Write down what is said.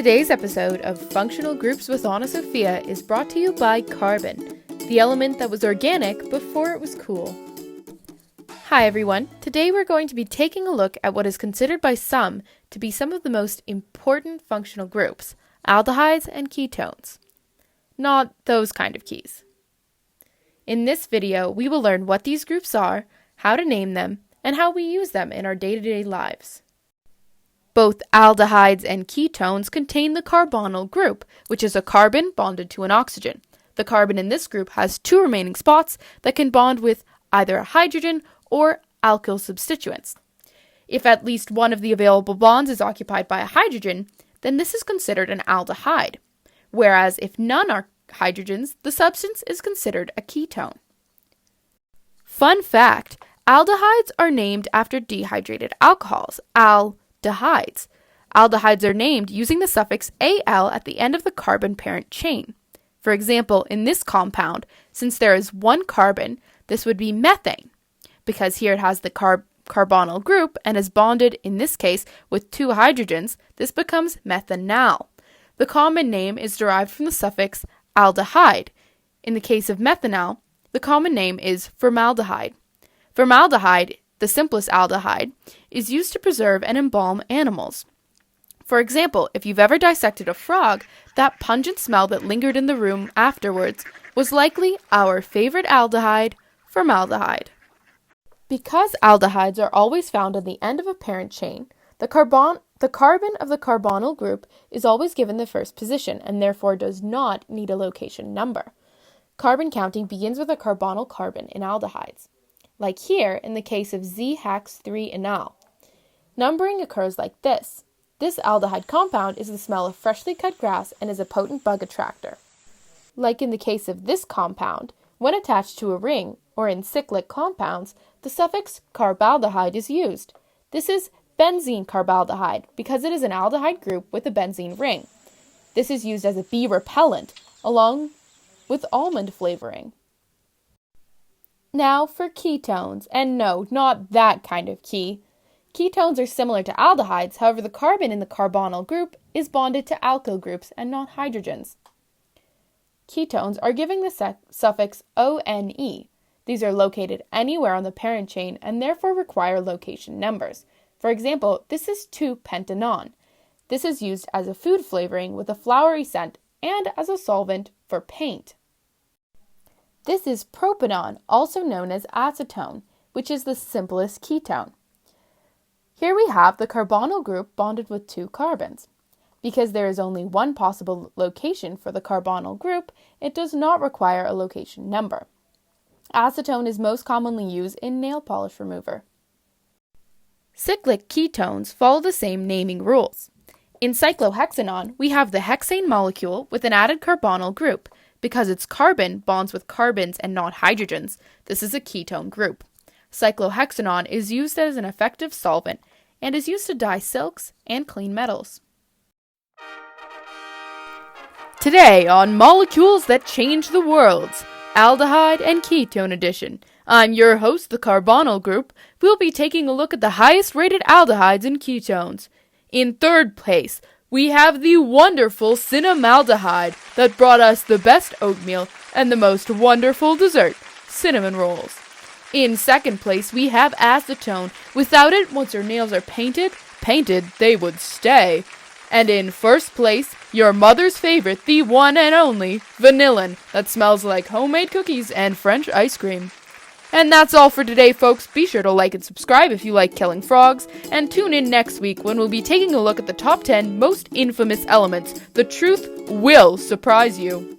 Today's episode of Functional Groups with Anna Sophia is brought to you by carbon, the element that was organic before it was cool. Hi everyone, today we're going to be taking a look at what is considered by some to be some of the most important functional groups, aldehydes and ketones. Not those kind of keys. In this video, we will learn what these groups are, how to name them, and how we use them in our day-to-day lives. Both aldehydes and ketones contain the carbonyl group, which is a carbon bonded to an oxygen. The carbon in this group has two remaining spots that can bond with either a hydrogen or alkyl substituents. If at least one of the available bonds is occupied by a hydrogen, then this is considered an aldehyde, whereas if none are hydrogens, the substance is considered a ketone. Fun fact, aldehydes are named after dehydrated alcohols, aldehydes. Aldehydes are named using the suffix al at the end of the carbon parent chain. For example, in this compound, since there is one carbon, this would be methane. Because here it has the carbonyl group and is bonded, in this case, with two hydrogens, this becomes methanal. The common name is derived from the suffix aldehyde. In the case of methanal, the common name is formaldehyde. Formaldehyde, the simplest aldehyde, is used to preserve and embalm animals. For example, if you've ever dissected a frog, that pungent smell that lingered in the room afterwards was likely our favorite aldehyde, formaldehyde. Because aldehydes are always found on the end of a parent chain, the carbon of the carbonyl group is always given the first position and therefore does not need a location number. Carbon counting begins with a carbonyl carbon in aldehydes, like here in the case of Z-hex-3-enal. Numbering occurs like this. This aldehyde compound is the smell of freshly cut grass and is a potent bug attractor. Like in the case of this compound, when attached to a ring, or in cyclic compounds, the suffix carbaldehyde is used. This is benzene carbaldehyde because it is an aldehyde group with a benzene ring. This is used as a bee repellent, along with almond flavoring. Now for ketones, and no, not that kind of key. Ketones are similar to aldehydes, however the carbon in the carbonyl group is bonded to alkyl groups and not hydrogens. Ketones are given the suffix ONE. These are located anywhere on the parent chain and therefore require location numbers. For example, this is 2-pentanon. This is used as a food flavoring with a flowery scent and as a solvent for paint. This is propanon, also known as acetone, which is the simplest ketone. Here we have the carbonyl group bonded with two carbons. Because there is only one possible location for the carbonyl group, it does not require a location number. Acetone is most commonly used in nail polish remover. Cyclic ketones follow the same naming rules. In cyclohexanon, we have the hexane molecule with an added carbonyl group. Because its carbon bonds with carbons and not hydrogens, this is a ketone group. Cyclohexanon is used as an effective solvent and is used to dye silks and clean metals. Today on Molecules That Change the World, Aldehyde and Ketone Edition. I'm your host, the Carbonyl Group. We'll be taking a look at the highest rated aldehydes and ketones. In third place, we have the wonderful cinnamaldehyde that brought us the best oatmeal and the most wonderful dessert, cinnamon rolls. In second place, we have acetone. Without it, once your nails are painted, they would stay. And in first place, your mother's favorite, the one and only, vanillin, that smells like homemade cookies and French ice cream. And that's all for today, folks. Be sure to like and subscribe if you like killing frogs, and tune in next week when we'll be taking a look at the top 10 most infamous elements. The truth will surprise you.